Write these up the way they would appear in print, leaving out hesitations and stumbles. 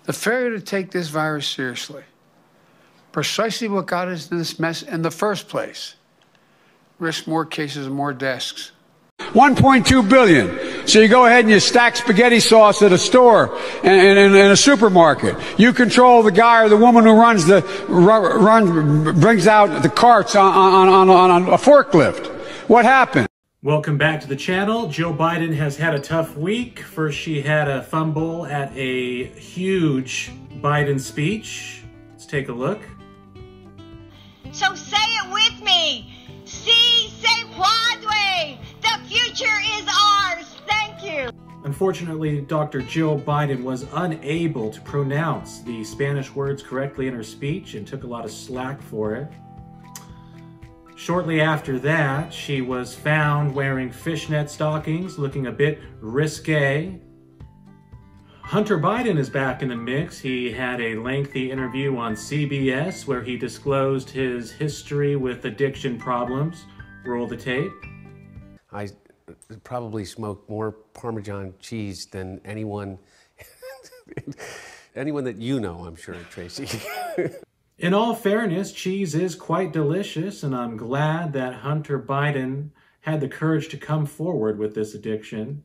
The failure to take this virus seriously. Precisely what got us into this mess in the first place. Risk more cases and more deaths. 1.2 billion. So you go ahead and you stack spaghetti sauce at a store and in a supermarket. You control the guy or the woman who brings out the carts on a forklift. What happened? Welcome back to the channel. Joe Biden has had a tough week. First, she had a fumble at a huge Biden speech. Let's take a look. So say it with me. Si se puede. The future is ours. Thank you. Unfortunately, Dr. Jill Biden was unable to pronounce the Spanish words correctly in her speech and took a lot of slack for it. Shortly after that, she was found wearing fishnet stockings, looking a bit risque. Hunter Biden is back in the mix. He had a lengthy interview on CBS where he disclosed his history with addiction problems. Roll the tape. I probably smoke more Parmesan cheese than anyone that you know, I'm sure, Tracy. In all fairness, cheese is quite delicious, and I'm glad that Hunter Biden had the courage to come forward with this addiction.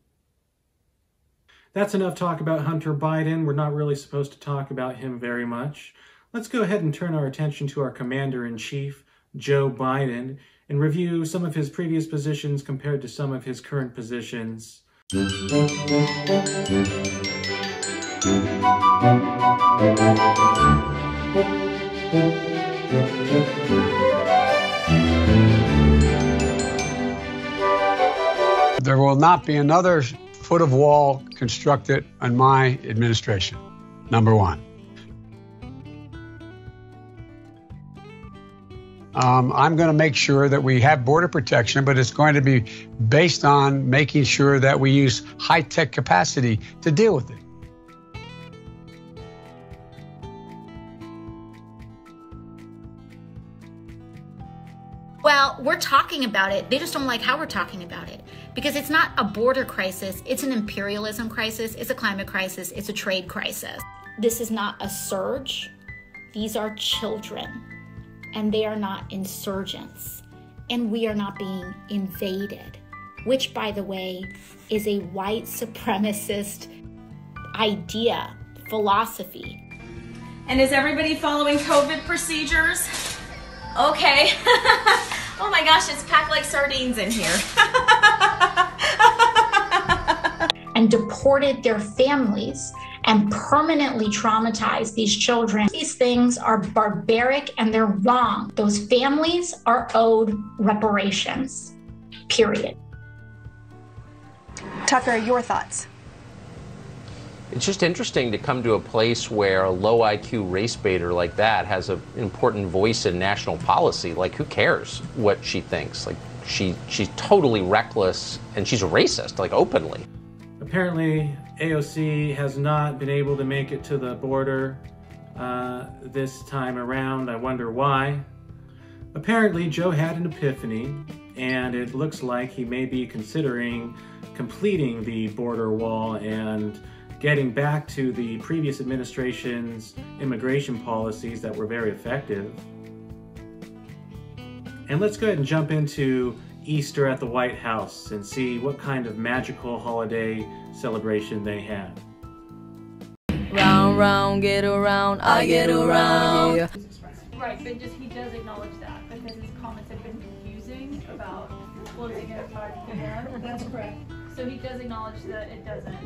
That's enough talk about Hunter Biden. We're not really supposed to talk about him very much. Let's go ahead and turn our attention to our Commander-in-Chief, Joe Biden, and review some of his previous positions compared to some of his current positions. There will not be another foot of wall constructed in my administration, number one. I'm going to make sure that we have border protection, but it's going to be based on making sure that we use high-tech capacity to deal with it. Well, we're talking about it. They just don't like how we're talking about it. Because it's not a border crisis, it's an imperialism crisis, it's a climate crisis, it's a trade crisis. This is not a surge. These are children. And they are not insurgents. And we are not being invaded. Which, by the way, is a white supremacist idea, philosophy. And is everybody following COVID procedures? Okay. Oh my gosh, it's packed like sardines in here. And deported their families and permanently traumatized these children. These things are barbaric and they're wrong. Those families are owed reparations, period. Tucker, your thoughts? It's just interesting to come to a place where a low IQ race baiter like that has an important voice in national policy. Like, who cares what she thinks? Like, she's totally reckless and she's racist, like, openly. Apparently, AOC has not been able to make it to the border this time around. I wonder why. Apparently, Joe had an epiphany, and it looks like he may be considering completing the border wall and getting back to the previous administration's immigration policies that were very effective. And let's go ahead and jump into Easter at the White House and see what kind of magical holiday celebration they had. Round, round, get around, I get around. Yeah. Right, but just he does acknowledge that because his comments have been confusing about closing at 5 p.m. That's correct. So he does acknowledge that it doesn't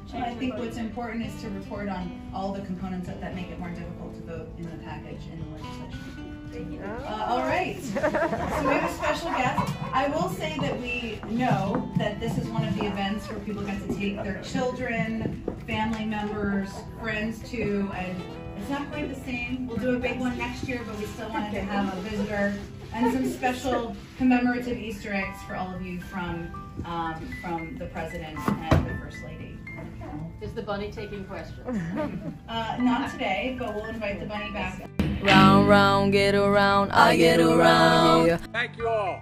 change. I think what's important is to report on all the components that make it more difficult to vote in the package in the legislation. Thank you. All right. So we have a special guest. I will say that we know that this is one of the events where people get to take their children, family members, friends to, and it's not quite the same. We'll do a big one next year, but we still wanted to have a visitor and some special commemorative Easter eggs for all of you from the President and the First Lady. Is the bunny taking questions? Not today, but we'll invite the bunny back. Round, round, get around, I get around. Thank you all.